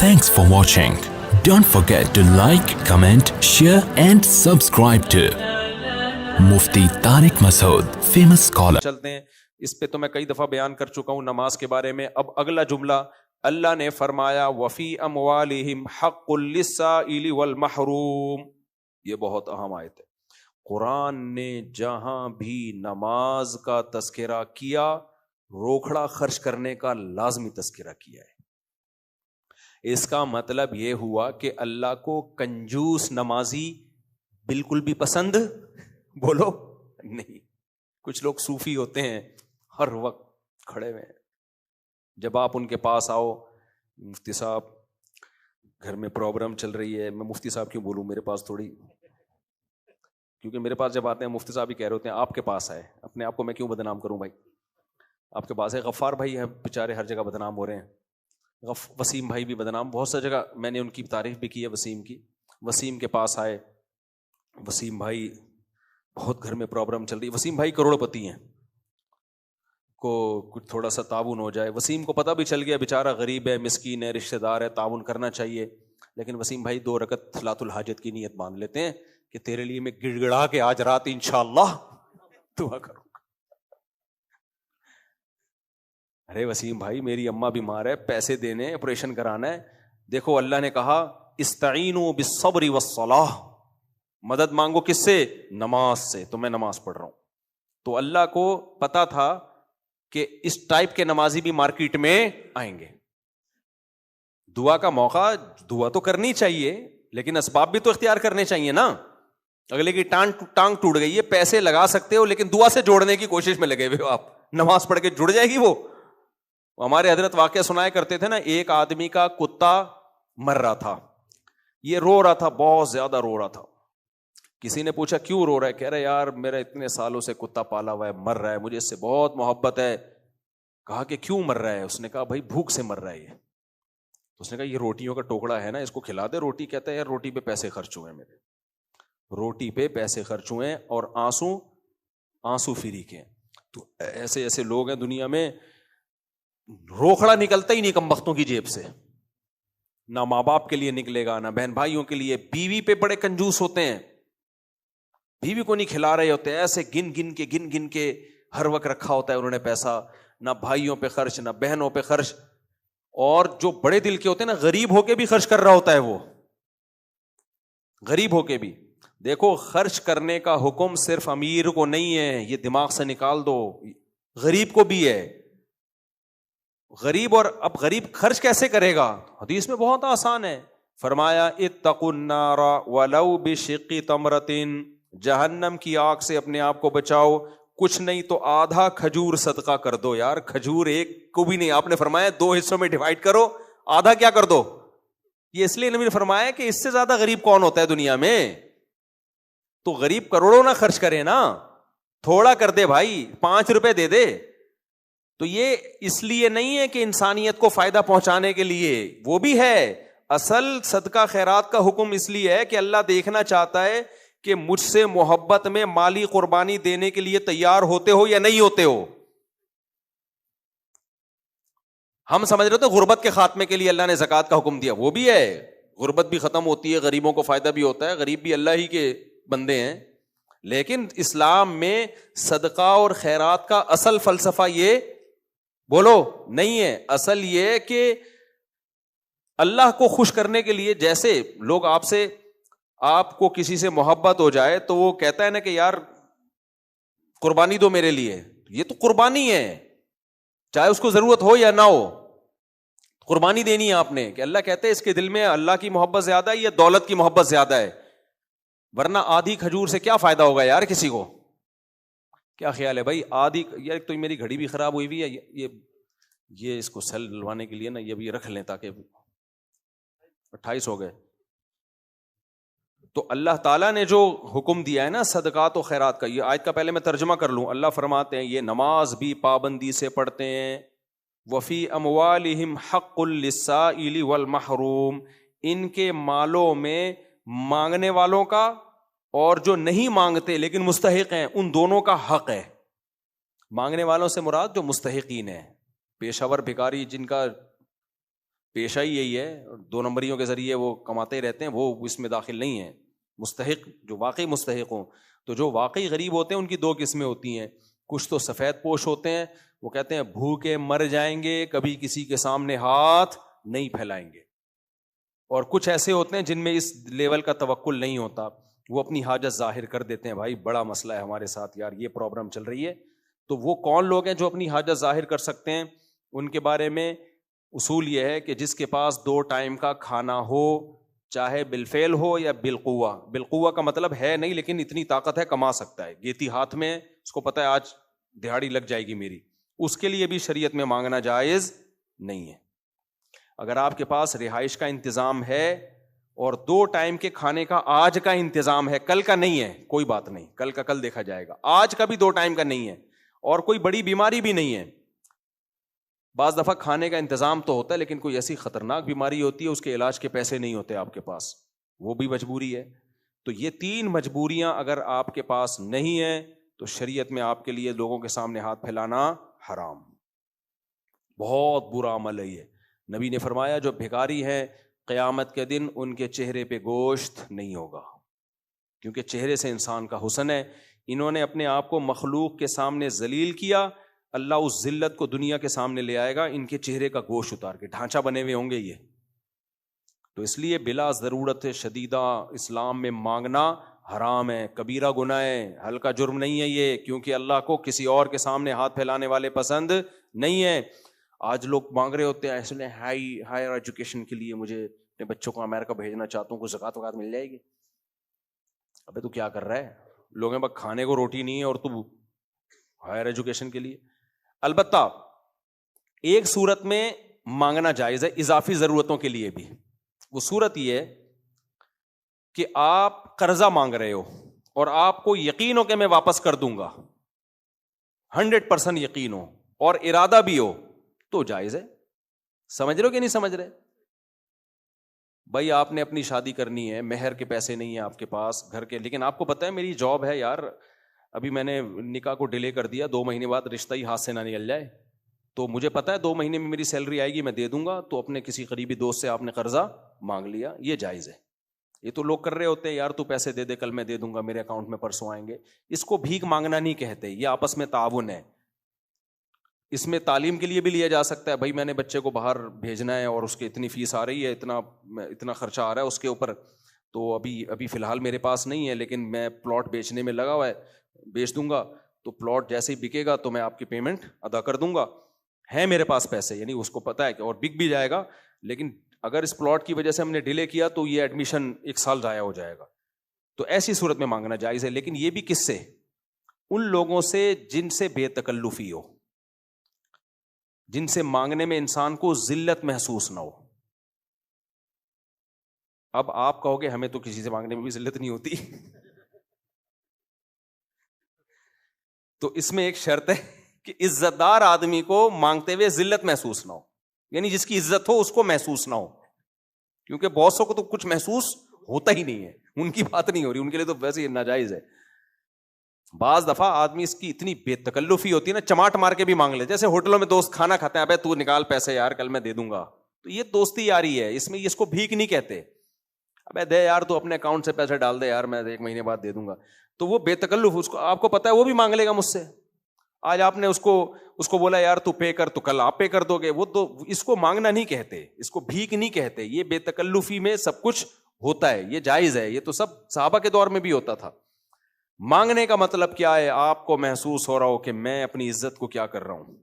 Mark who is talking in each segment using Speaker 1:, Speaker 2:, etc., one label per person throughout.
Speaker 1: Thanks for watching. Don't forget to like, comment, share and subscribe to Mufti Tariq Masood, famous scholar.
Speaker 2: چلتے ہیں اس پہ تو میں کئی دفعہ بیان کر چکا ہوں نماز کے بارے میں. اب اگلا جملہ اللہ نے فرمایا وفی اموالہم حق للسائل والمحروم. یہ بہت اہم آیت ہے. قرآن نے جہاں بھی نماز کا تذکرہ کیا روکھڑا خرچ کرنے کا لازمی تذکرہ کیا ہے. اس کا مطلب یہ ہوا کہ اللہ کو کنجوس نمازی بالکل بھی پسند بولو نہیں. کچھ لوگ صوفی ہوتے ہیں ہر وقت کھڑے ہوئے ہیں. جب آپ ان کے پاس آؤ, مفتی صاحب گھر میں پرابلم چل رہی ہے, میں مفتی صاحب کیوں بولوں, میرے پاس تھوڑی, کیونکہ میرے پاس جب آتے ہیں مفتی صاحب ہی کہہ رہے ہوتے ہیں آپ کے پاس آئے, اپنے آپ کو میں کیوں بدنام کروں بھائی, آپ کے پاس ہے. غفار بھائی ہیں بیچارے ہر جگہ بدنام ہو رہے ہیں, وسیم بھائی بھی بدنام, بہت سی جگہ میں نے ان کی تعریف بھی کی ہے وسیم کی. وسیم کے پاس آئے, وسیم بھائی بہت گھر میں پرابلم چل رہی ہے. وسیم بھائی کروڑ پتی ہیں, کو کچھ تھوڑا سا تعاون ہو جائے. وسیم کو پتہ بھی چل گیا بیچارہ غریب ہے, مسکین ہے, رشتہ دار ہے, تعاون کرنا چاہیے. لیکن وسیم بھائی 2 رکعت صلاۃ الحاجت کی نیت باندھ لیتے ہیں کہ تیرے لیے میں گڑ گڑا کے آج رات انشاءاللہ دعا کروں گا. ارے وسیم بھائی میری اماں بیمار ہے, پیسے دینے, آپریشن کرانا ہے. دیکھو اللہ نے کہا استعینوا بالصبر والصلاۃ, مدد مانگو کس سے, نماز سے. تو میں نماز پڑھ رہا ہوں. تو اللہ کو پتا تھا کہ اس ٹائپ کے نمازی بھی مارکیٹ میں آئیں گے. دعا کا موقع, دعا تو کرنی چاہیے لیکن اسباب بھی تو اختیار کرنے چاہیے نا. اگلے کی ٹانگ ٹوٹ گئی ہے, پیسے لگا سکتے ہو لیکن دعا سے جوڑنے کی کوشش میں لگے ہوئے ہو آپ. نماز پڑھ کے جڑ جائے گی وہ. ہمارے حضرت واقعہ سنایا کرتے تھے نا, ایک آدمی کا کتا مر رہا تھا, یہ رو رہا تھا, بہت زیادہ رو رہا تھا. کسی نے پوچھا کیوں رو رہا ہے, کہہ رہا ہے یار میرا اتنے سالوں سے کتا پالا ہوا ہے, مر رہا ہے, مجھے اس سے بہت محبت ہے. کہا کہ کیوں مر رہا ہے, اس نے کہا بھائی بھوک سے مر رہا ہے یہ. تو اس نے کہا یہ روٹیوں کا ٹوکڑا ہے نا, اس کو کھلا دے روٹی. کہتا ہے یار روٹی پہ پیسے خرچ ہوئے میرے, روٹی پہ پیسے خرچ ہوئے اور آنسو فری کے. تو ایسے ایسے لوگ ہیں دنیا میں, روکھڑا نکلتا ہی نہیں کم بختوں کی جیب سے, نہ ماں باپ کے لیے نکلے گا نہ بہن بھائیوں کے لیے. بیوی پہ بڑے کنجوس ہوتے ہیں, بیوی کو نہیں کھلا رہے ہوتے, ایسے گن گن کے ہر وقت رکھا ہوتا ہے انہوں نے پیسہ, نہ بھائیوں پہ خرچ نہ بہنوں پہ خرچ. اور جو بڑے دل کے ہوتے ہیں نا, غریب ہو کے بھی خرچ کر رہا ہوتا ہے وہ, غریب ہو کے بھی. دیکھو خرچ کرنے کا حکم صرف امیر کو نہیں ہے, یہ دماغ سے نکال دو, غریب کو بھی ہے. غریب, اور اب غریب خرچ کیسے کرے گا, حدیث میں بہت آسان ہے. فرمایا اتقوا النار ولو بشق تمرۃ, جہنم کی آگ سے اپنے آپ کو بچاؤ, کچھ نہیں تو آدھا کھجور صدقہ کر دو. یار کھجور ایک کو بھی نہیں, آپ نے فرمایا 2 حصوں میں ڈیوائڈ کرو, آدھا کیا کر دو. یہ اس لیے نبی نے فرمایا کہ اس سے زیادہ غریب کون ہوتا ہے دنیا میں. تو غریب کروڑوں نہ خرچ کرے نا, تھوڑا کر دے بھائی, 5 روپے دے دے. تو یہ اس لیے نہیں ہے کہ انسانیت کو فائدہ پہنچانے کے لیے, وہ بھی ہے. اصل صدقہ خیرات کا حکم اس لیے ہے کہ اللہ دیکھنا چاہتا ہے کہ مجھ سے محبت میں مالی قربانی دینے کے لیے تیار ہوتے ہو یا نہیں ہوتے ہو. ہم سمجھ رہے تھے غربت کے خاتمے کے لیے اللہ نے زکوٰۃ کا حکم دیا, وہ بھی ہے. غربت بھی ختم ہوتی ہے, غریبوں کو فائدہ بھی ہوتا ہے, غریب بھی اللہ ہی کے بندے ہیں. لیکن اسلام میں صدقہ اور خیرات کا اصل فلسفہ یہ بولو نہیں ہے. اصل یہ کہ اللہ کو خوش کرنے کے لیے, جیسے لوگ آپ کو کسی سے محبت ہو جائے تو وہ کہتا ہے نا کہ یار قربانی دو میرے لیے, یہ تو قربانی ہے, چاہے اس کو ضرورت ہو یا نہ ہو, قربانی دینی ہے آپ نے. کہ اللہ کہتے ہیں اس کے دل میں اللہ کی محبت زیادہ ہے یا دولت کی محبت زیادہ ہے, ورنہ آدھی کھجور سے کیا فائدہ ہوگا یار کسی کو. کیا خیال ہے بھائی, آدھی, یار تو میری گھڑی بھی خراب ہوئی ہوئی ہے, یہ اس کو سیل ڈلوانے کے لیے نا یہ بھی رکھ لیں تاکہ 28 ہو گئے. تو اللہ تعالیٰ نے جو حکم دیا ہے نا صدقات و خیرات کا, یہ آیت کا پہلے میں ترجمہ کر لوں. اللہ فرماتے ہیں یہ نماز بھی پابندی سے پڑھتے ہیں. وفی اموالہم حق للسائل والمحروم, ان کے مالوں میں مانگنے والوں کا اور جو نہیں مانگتے لیکن مستحق ہیں ان دونوں کا حق ہے. مانگنے والوں سے مراد جو مستحقین ہیں, پیشہ ور بھکاری جن کا پیشہ ہی یہی ہے, 2 نمبریوں کے ذریعے وہ کماتے رہتے ہیں, وہ اس میں داخل نہیں ہیں. مستحق جو واقعی مستحق ہوں, تو جو واقعی غریب ہوتے ہیں ان کی 2 قسمیں ہوتی ہیں. کچھ تو سفید پوش ہوتے ہیں, وہ کہتے ہیں بھوکے مر جائیں گے, کبھی کسی کے سامنے ہاتھ نہیں پھیلائیں گے. اور کچھ ایسے ہوتے ہیں جن میں اس لیول کا توکل نہیں ہوتا, وہ اپنی حاجت ظاہر کر دیتے ہیں, بھائی بڑا مسئلہ ہے ہمارے ساتھ یار, یہ پرابلم چل رہی ہے. تو وہ کون لوگ ہیں جو اپنی حاجت ظاہر کر سکتے ہیں؟ ان کے بارے میں اصول یہ ہے کہ جس کے پاس 2 ٹائم کا کھانا ہو, چاہے بالفعل ہو یا بالقوہ. بالقوہ کا مطلب ہے نہیں لیکن اتنی طاقت ہے, کما سکتا ہے, گیتی ہاتھ میں, اس کو پتہ ہے آج دہاڑی لگ جائے گی میری, اس کے لیے بھی شریعت میں مانگنا جائز نہیں ہے. اگر آپ کے پاس رہائش کا انتظام ہے اور 2 ٹائم کے کھانے کا آج کا انتظام ہے, کل کا نہیں ہے, کوئی بات نہیں, کل کا کل دیکھا جائے گا, آج کا بھی 2 ٹائم کا نہیں ہے, اور کوئی بڑی بیماری بھی نہیں ہے. بعض دفعہ کھانے کا انتظام تو ہوتا ہے لیکن کوئی ایسی خطرناک بیماری ہوتی ہے اس کے علاج کے پیسے نہیں ہوتے آپ کے پاس, وہ بھی مجبوری ہے. تو یہ 3 مجبوریاں اگر آپ کے پاس نہیں ہیں تو شریعت میں آپ کے لیے لوگوں کے سامنے ہاتھ پھیلانا حرام, بہت برا عمل ہے یہ. نبی نے فرمایا جو بھکاری ہیں قیامت کے دن ان کے چہرے پہ گوشت نہیں ہوگا, کیونکہ چہرے سے انسان کا حسن ہے. انہوں نے اپنے آپ کو مخلوق کے سامنے ذلیل کیا, اللہ اس ذلت کو دنیا کے سامنے لے آئے گا ان کے چہرے کا گوشت اتار کے, ڈھانچہ بنے ہوئے ہوں گے یہ. تو اس لیے بلا ضرورت شدیدہ اسلام میں مانگنا حرام ہے, کبیرہ گناہ ہے, ہلکا جرم نہیں ہے یہ, کیونکہ اللہ کو کسی اور کے سامنے ہاتھ پھیلانے والے پسند نہیں ہے. آج لوگ مانگ رہے ہوتے ہیں ایسے ہائر ایجوکیشن کے لیے, مجھے اپنے بچوں کو امریکہ بھیجنا چاہتا ہوں, کچھ زکات وکات مل جائے گی. ابے تو کیا کر رہا ہے, لوگوں میں کھانے کو روٹی نہیں ہے اور تو ہائر ایجوکیشن کے لیے. البتہ ایک صورت میں مانگنا جائز ہے اضافی ضرورتوں کے لیے بھی. وہ صورت یہ ہے کہ آپ قرضہ مانگ رہے ہو اور آپ کو یقین ہو کہ میں واپس کر دوں گا, 100% یقین ہو اور ارادہ بھی ہو, تو جائز ہے. سمجھ رہے ہو کہ نہیں سمجھ رہے؟ بھائی آپ نے اپنی شادی کرنی ہے, مہر کے پیسے نہیں ہیں آپ کے پاس گھر کے, لیکن آپ کو پتہ ہے میری جاب ہے یار, ابھی میں نے نکاح کو ڈیلے کر دیا, 2 مہینے بعد رشتہ ہی ہاتھ سے نہ نکل جائے, تو مجھے پتا ہے 2 مہینے میں میری سیلری آئے گی, میں دے دوں گا. تو اپنے کسی قریبی دوست سے آپ نے قرضہ مانگ لیا, یہ جائز ہے. یہ تو لوگ کر رہے ہوتے ہیں, یار تو پیسے دے دے کل میں دے دوں گا, میرے اکاؤنٹ میں پرسوں آئیں گے. اس کو بھیک مانگنا نہیں کہتے, یہ آپس میں تعاون ہے. اس میں تعلیم کے لیے بھی لیا جا سکتا ہے, بھائی میں نے بچے کو باہر بھیجنا ہے اور اس کی اتنی فیس آ رہی ہے, اتنا خرچہ آ رہا ہے اس کے اوپر, تو ابھی فی الحال میرے پاس نہیں ہے, لیکن میں پلاٹ بیچنے میں لگا ہوا ہے, بیچ دوں گا, تو پلاٹ جیسے ہی بکے گا تو میں آپ کی پیمنٹ ادا کر دوں گا, ہے میرے پاس پیسے. یعنی اس کو پتا ہے کہ اور بک بھی جائے گا, لیکن اگر اس پلاٹ کی وجہ سے ہم نے ڈیلے کیا تو یہ ایڈمیشن 1 سال ضائع ہو جائے گا. تو ایسی صورت میں مانگنا جائز ہے, لیکن یہ بھی کس سے؟ ان لوگوں سے جن سے بے تکلفی ہو, جن سے مانگنے میں انسان کو ذلت محسوس نہ ہو. اب آپ کہو گے ہمیں تو کسی سے مانگنے میں بھی ذلت نہیں ہوتی, تو اس میں ایک شرط ہے کہ عزت دار آدمی کو مانگتے ہوئے ذلت محسوس نہ ہو, یعنی جس کی عزت ہو اس کو محسوس نہ ہو, کیونکہ بہت کو تو کچھ محسوس ہوتا ہی نہیں ہے, ان کی بات نہیں ہو رہی, ان کے لیے تو ویسے ہی ناجائز ہے. بعض دفعہ آدمی اس کی اتنی بے تکلفی ہوتی ہے نا, چماٹ مار کے بھی مانگ لے. جیسے ہوٹلوں میں دوست کھانا کھاتے ہیں, ابے تو نکال پیسے یار کل میں دے دوں گا, تو یہ دوستی یاری ہے, اس میں اس کو بھیک نہیں کہتے. ابے دے یار تو اپنے اکاؤنٹ سے پیسے ڈال دے یار, میں 1 مہینے بعد دے دوں گا. تو وہ بے تکلف, اس کو آپ کو پتا ہے وہ بھی مانگ لے گا مجھ سے. آج آپ نے اس کو بولا یار تو پے کر, تو کل آپ پے کر دو گے. وہ تو اس کو مانگنا نہیں کہتے, اس کو بھیک نہیں کہتے. یہ بے تکلفی میں سب کچھ ہوتا ہے, یہ جائز ہے. یہ تو سب صحابہ کے دور میں بھی ہوتا تھا. مانگنے کا مطلب کیا ہے؟ آپ کو محسوس ہو رہا ہو کہ میں اپنی عزت کو کیا کر رہا ہوں,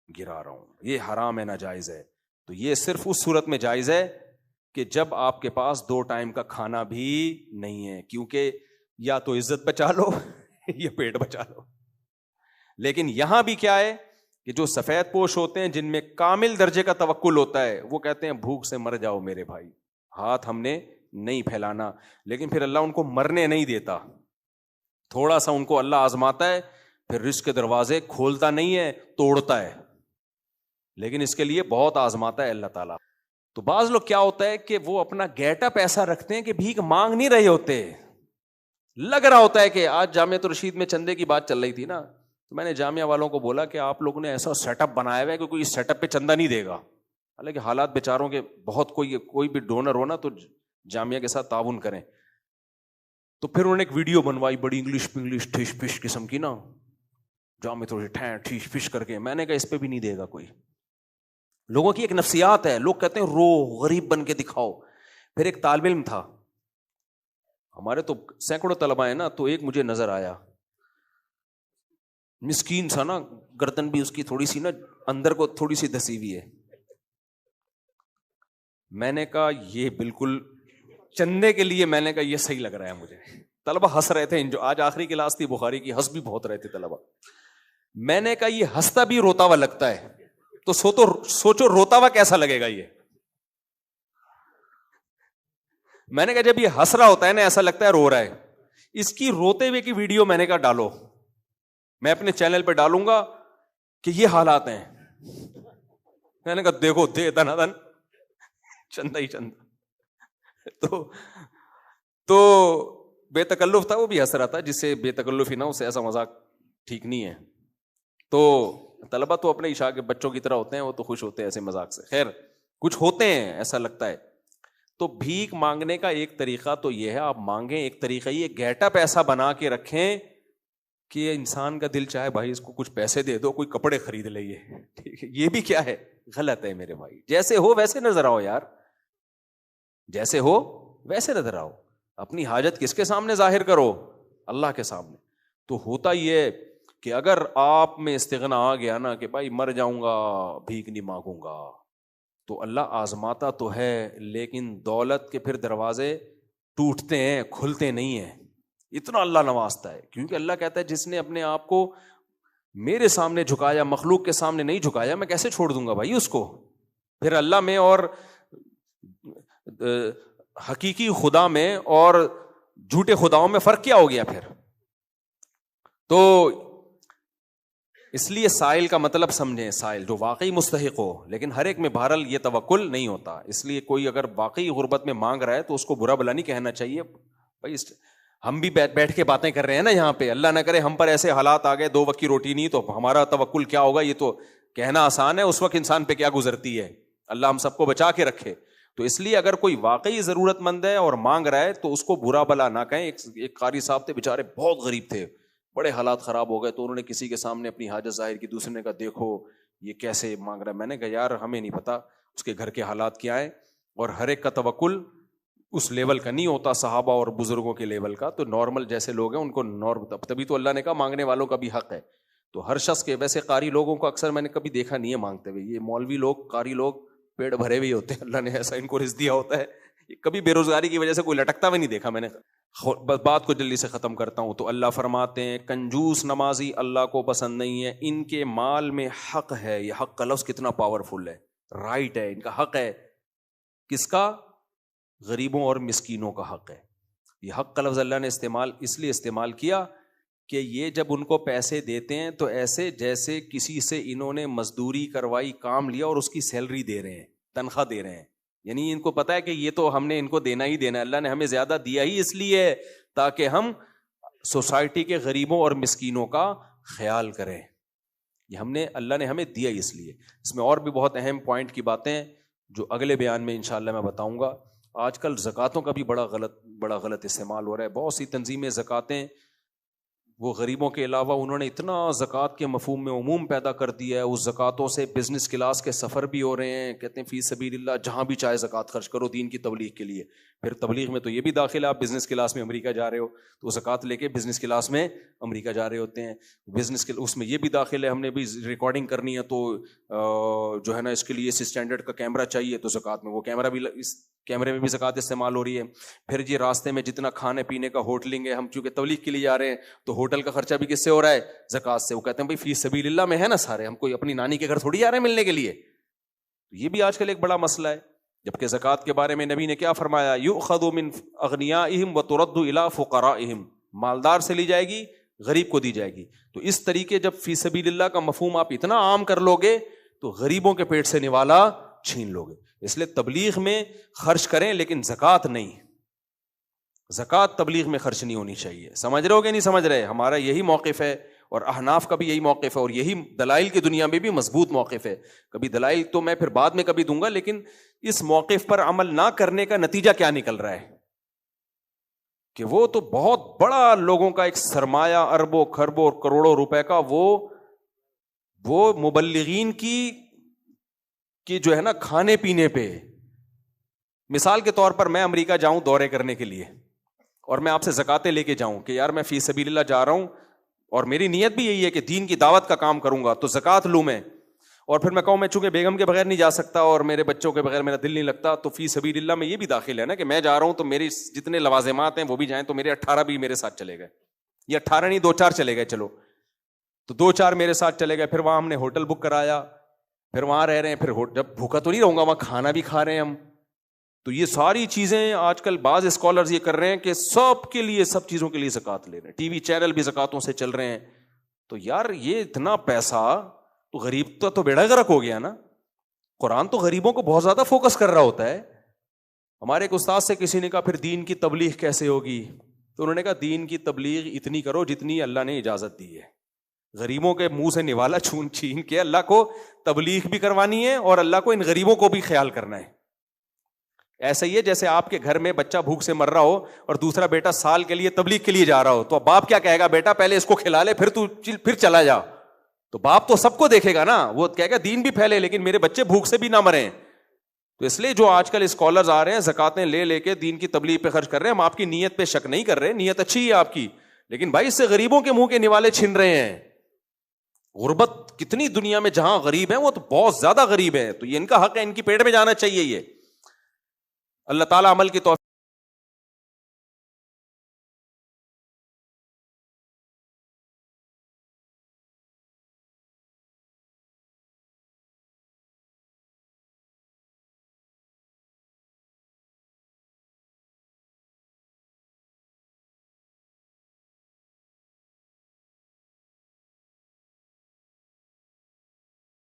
Speaker 2: گرا رہا ہوں, یہ حرام ہے, ناجائز ہے. تو یہ صرف اس صورت میں جائز ہے کہ جب آپ کے پاس 2 ٹائم کا کھانا بھی نہیں ہے, کیونکہ یا تو عزت بچا لو یا پیٹ بچا لو. لیکن یہاں بھی کیا ہے کہ جو سفید پوش ہوتے ہیں, جن میں کامل درجے کا توکل ہوتا ہے, وہ کہتے ہیں بھوک سے مر جاؤ میرے بھائی, ہاتھ ہم نے نہیں پھیلانا. لیکن پھر اللہ ان کو مرنے نہیں دیتا, تھوڑا سا ان کو اللہ آزماتا ہے, پھر رزق کے دروازے کھولتا نہیں ہے, توڑتا ہے, لیکن اس کے لیے بہت آزماتا ہے اللہ تعالیٰ. تو بعض لوگ کیا ہوتا ہے کہ وہ اپنا گیٹ اپ ایسا رکھتے ہیں کہ بھیک مانگ نہیں رہے ہوتے, لگ رہا ہوتا ہے کہ آج جامعۃ الرشید میں چندے کی بات چل رہی تھی نا, تو میں نے جامعہ والوں کو بولا کہ آپ لوگوں نے ایسا سیٹ اپ بنایا ہوا ہے کہ کوئی اس سیٹ اپ پہ چندہ نہیں دے گا. حالانکہ حالات بیچاروں کے بہت، کوئی بھی ڈونر ہو نا تو جامعہ کے ساتھ تعاون کریں. تو پھر انہوں نے ایک ویڈیو بنوائی بڑی انگلش ٹھیش پش قسم کی نا، جامع تھوڑی ٹھیش پش کر کے. میں نے کہا اس پہ بھی نہیں دے گا کوئی. لوگوں کی ایک نفسیات ہے، لوگ کہتے ہیں رو غریب بن کے دکھاؤ. پھر ایک طالب علم تھا، ہمارے تو سینکڑوں طلبہ ہیں نا، تو ایک مجھے نظر آیا، مسکین سا نا، گردن بھی اس کی تھوڑی سی نا اندر کو تھوڑی سی دسی ہوئی ہے. میں نے کہا یہ بالکل چندے کے لیے، میں نے کہا یہ صحیح لگ رہا ہے مجھے. طلبہ ہنس رہے تھے، جو آج آخری کلاس تھی بخاری کی، ہنس بھی بہت رہے تھے طلبہ. میں نے کہا یہ ہنستا بھی روتا ہوا لگتا ہے، تو سوچو روتا ہوا کیسا لگے گا یہ. میں نے کہا جب یہ ہنس رہا ہوتا ہے نا ایسا لگتا ہے رو رہا ہے. اس کی روتے ہوئے کی ویڈیو میں نے کہا ڈالو، میں اپنے چینل پہ ڈالوں گا کہ یہ حالات ہیں. میں نے کہا دیکھو دے دن دن چندہ ہی چندہ. تو بے تکلف تھا، وہ بھی ہنس رہا تھا. جس سے بے تکلف ہی نہ اسے ایسا مذاق ٹھیک نہیں ہے. تو طلبہ تو اپنے عشاء کے بچوں کی طرح ہوتے ہیں، وہ تو خوش ہوتے ہیں ایسے مذاق سے. خیر کچھ ہوتے ہیں ایسا لگتا ہے. تو بھیک مانگنے کا ایک طریقہ تو یہ ہے، آپ مانگیں. ایک طریقہ یہ گیٹ اپ ایسا بنا کے رکھیں کہ انسان کا دل چاہے بھائی اس کو کچھ پیسے دے دو، کوئی کپڑے خرید لے. یہ بھی کیا ہے، غلط ہے میرے بھائی. جیسے ہو ویسے نظر آؤ یار، جیسے ہو ویسے نظر آؤ. اپنی حاجت کس کے سامنے ظاہر کرو؟ اللہ کے سامنے. تو ہوتا یہ کہ اگر آپ میں استغنا آ گیا نا کہ بھائی مر جاؤں گا بھیک نہیں مانگوں گا، تو اللہ آزماتا تو ہے، لیکن دولت کے پھر دروازے ٹوٹتے ہیں، کھلتے نہیں ہیں. اتنا اللہ نوازتا ہے، کیونکہ اللہ کہتا ہے جس نے اپنے آپ کو میرے سامنے جھکایا، مخلوق کے سامنے نہیں جھکایا، میں کیسے چھوڑ دوں گا بھائی اس کو. پھر اللہ میں اور حقیقی خدا میں اور جھوٹے خداؤں میں فرق کیا ہو گیا پھر؟ تو اس لیے سائل کا مطلب سمجھیں، سائل جو واقعی مستحق ہو. لیکن ہر ایک میں بہرحال یہ توکل نہیں ہوتا. اس لیے کوئی اگر واقعی غربت میں مانگ رہا ہے تو اس کو برا بلا نہیں کہنا چاہیے. بھائی ہم بھی بیٹھ کے باتیں کر رہے ہیں نا یہاں پہ، اللہ نہ کرے ہم پر ایسے حالات آ گئے 2 وقت کی روٹی نہیں، تو ہمارا توکل کیا ہوگا؟ یہ تو کہنا آسان ہے، اس وقت انسان پہ کیا گزرتی ہے. اللہ ہم سب کو بچا کے رکھے. تو اس لیے اگر کوئی واقعی ضرورت مند ہے اور مانگ رہا ہے تو اس کو برا بلا نہ کہیں. ایک قاری صاحب تھے بیچارے، بہت غریب تھے، بڑے حالات خراب ہو گئے، تو انہوں نے کسی کے سامنے اپنی حاجت ظاہر کی. دوسرے نے کہا دیکھو یہ کیسے مانگ رہا ہے. میں نے کہا یار ہمیں نہیں پتا اس کے گھر کے حالات کیا ہیں، اور ہر ایک کا توکل اس لیول کا نہیں ہوتا، صحابہ اور بزرگوں کے لیول کا. تو نارمل جیسے لوگ ہیں ان کو تبھی تو اللہ نے کہا مانگنے والوں کا بھی حق ہے. تو ہر شخص کے، ویسے قاری لوگوں کو اکثر میں نے کبھی دیکھا نہیں ہے مانگتے ہوئے. یہ مولوی لوگ، قاری لوگ پیڑ بھرے ہوئے ہوتے ہیں، اللہ نے ایسا ان کو رزق دیا ہوتا ہے. کبھی بے روزگاری کی وجہ سے کوئی لٹکتا ہوئے نہیں دیکھا میں نے. بس بات کو جلدی سے ختم کرتا ہوں. تو اللہ فرماتے ہیں کنجوس نمازی اللہ کو پسند نہیں ہے، ان کے مال میں حق ہے. یہ حق کا لفظ کتنا پاورفل ہے، رائٹ ہے، ان کا حق ہے. کس کا؟ غریبوں اور مسکینوں کا حق ہے. یہ حق کا لفظ اللہ نے اس لیے استعمال کیا کہ یہ جب ان کو پیسے دیتے ہیں تو ایسے جیسے کسی سے انہوں نے مزدوری کروائی، کام لیا اور اس کی سیلری دے رہے ہیں، تنخواہ دے رہے ہیں. یعنی ان کو پتا ہے کہ یہ تو ہم نے ان کو دینا ہی دینا ہے. اللہ نے ہمیں زیادہ دیا ہی اس لیے تاکہ ہم سوسائٹی کے غریبوں اور مسکینوں کا خیال کریں. یہ اللہ نے ہمیں دیا ہی اس لیے. اس میں اور بھی بہت اہم پوائنٹ کی باتیں جو اگلے بیان میں انشاءاللہ میں بتاؤں گا. آج کل زکوٰۃوں کا بھی بڑا غلط استعمال ہو رہا ہے. بہت سی تنظیمیں زکوٰتیں، وہ غریبوں کے علاوہ انہوں نے اتنا زکوٰۃ کے مفہوم میں عموم پیدا کر دیا ہے. اس زکوٰۃوں سے بزنس کلاس کے سفر بھی ہو رہے ہیں. کہتے ہیں فی سبیل اللہ جہاں بھی چاہے زکوٰۃ خرچ کرو دین کی تبلیغ کے لیے. پھر تبلیغ میں تو یہ بھی داخل ہے، آپ بزنس کلاس میں امریکہ جا رہے ہو تو زکوٰۃ لے کے بزنس کلاس میں امریکہ جا رہے ہوتے ہیں. اس میں یہ بھی داخل ہے، ہم نے بھی ریکارڈنگ کرنی ہے تو جو ہے نا اس کے لیے اس اسٹینڈرڈ کا کیمرہ چاہیے، تو زکوٰۃ میں وہ کیمرہ بھی، اس کیمرے میں بھی زکوٰۃ استعمال ہو رہی ہے. پھر جی راستے میں جتنا کھانے پینے کا ہوٹلنگ ہے، ہم چونکہ تبلیغ کے لیے جا رہے ہیں تو ہوٹل کا خرچہ بھی کس سے ہو رہا ہے؟ زکوٰۃ سے. وہ کہتے ہیں بھائی فی سبیل اللہ میں ہے نا سارے، ہم کوئی اپنی نانی کے گھر تھوڑی جا رہے ہیں ملنے کے لیے. یہ بھی آج کل ایک بڑا مسئلہ ہے. جبکہ زکوٰۃ کے بارے میں نبی نے کیا فرمایا؟ یؤخذ من اغنیائہم وترد الی فقرائہم، مالدار سے لی جائے گی، غریب کو دی جائے گی. تو اس طریقے جب فی سبیل اللہ کا مفہوم آپ اتنا عام کر لو گے تو غریبوں کے پیٹ سے نوالا چھین لو گے. اس لیے تبلیغ میں خرچ کریں لیکن زکوٰۃ نہیں. زکوٰۃ تبلیغ میں خرچ نہیں ہونی چاہیے. سمجھ رہے ہو کہ نہیں سمجھ رہے؟ ہمارا یہی موقف ہے. اور احناف کا بھی یہی موقف ہے, اور یہی دلائل کی دنیا میں بھی مضبوط موقف ہے. کبھی دلائل تو میں پھر بعد میں کبھی دوں گا, لیکن اس موقف پر عمل نہ کرنے کا نتیجہ کیا نکل رہا ہے کہ وہ تو بہت بڑا لوگوں کا ایک سرمایہ اربوں خربوں اور کروڑوں روپے کا وہ مبلغین کی جو ہے نا کھانے پینے پہ. مثال کے طور پر میں امریکہ جاؤں دورے کرنے کے لیے, اور میں آپ سے زکاتیں لے کے جاؤں کہ یار میں فی سبیل اللہ جا رہا ہوں اور میری نیت بھی یہی ہے کہ دین کی دعوت کا کام کروں گا, تو زکات لوں میں, اور پھر میں کہوں میں چونکہ بیگم کے بغیر نہیں جا سکتا اور میرے بچوں کے بغیر میرا دل نہیں لگتا, تو فی سبیل اللہ میں یہ بھی داخل ہے نا کہ میں جا رہا ہوں تو میری جتنے لوازمات ہیں وہ بھی جائیں, تو میرے 18 بھی میرے ساتھ چلے گئے, یہ 18 نہیں 2-4 چلے گئے, چلو تو 2-4 میرے ساتھ چلے گئے. پھر وہاں ہم نے ہوٹل بک کرایا, پھر وہاں رہ رہے ہیں, پھر جب بھوکا تو نہیں رہوں گا, وہاں کھانا بھی کھا رہے ہیں ہم. تو یہ ساری چیزیں آج کل بعض اسکالرز یہ کر رہے ہیں کہ سب کے لیے سب چیزوں کے لیے زکات لے رہے ہیں, ٹی وی چینل بھی زکاتوں سے چل رہے ہیں. تو یار یہ اتنا پیسہ تو غریب تو بیڑا غرق ہو گیا نا. قرآن تو غریبوں کو بہت زیادہ فوکس کر رہا ہوتا ہے. ہمارے ایک استاد سے کسی نے کہا پھر دین کی تبلیغ کیسے ہوگی, تو انہوں نے کہا دین کی تبلیغ اتنی کرو جتنی اللہ نے اجازت دی ہے. غریبوں کے منہ سے نوالا چھین کے اللہ کو تبلیغ بھی کروانی ہے اور اللہ کو ان غریبوں کو بھی خیال کرنا ہے. ایسا ہی ہے جیسے آپ کے گھر میں بچہ بھوک سے مر رہا ہو اور دوسرا بیٹا سال کے لیے تبلیغ کے لیے جا رہا ہو, تو اب باپ کیا کہے گا, بیٹا پہلے اس کو کھلا لے پھر چلا جا. تو باپ تو سب کو دیکھے گا نا, وہ کہے گا دین بھی پھیلے لیکن میرے بچے بھوک سے بھی نہ مریں. تو اس لیے جو آج کل اسکالرز آ رہے ہیں زکاتیں لے کے دین کی تبلیغ پہ خرچ کر رہے ہیں, ہم آپ کی نیت پہ شک نہیں کر رہے, نیت اچھی ہے آپ کی, لیکن بھائی اس سے غریبوں کے منہ کے نوالے چھن رہے ہیں. غربت کتنی دنیا میں جہاں غریب ہیں وہ تو بہت زیادہ غریب ہیں, تو یہ ان کا حق ہے, ان کی پیٹ میں جانا چاہیے. یہ اللہ تعالیٰ عمل کی توفیق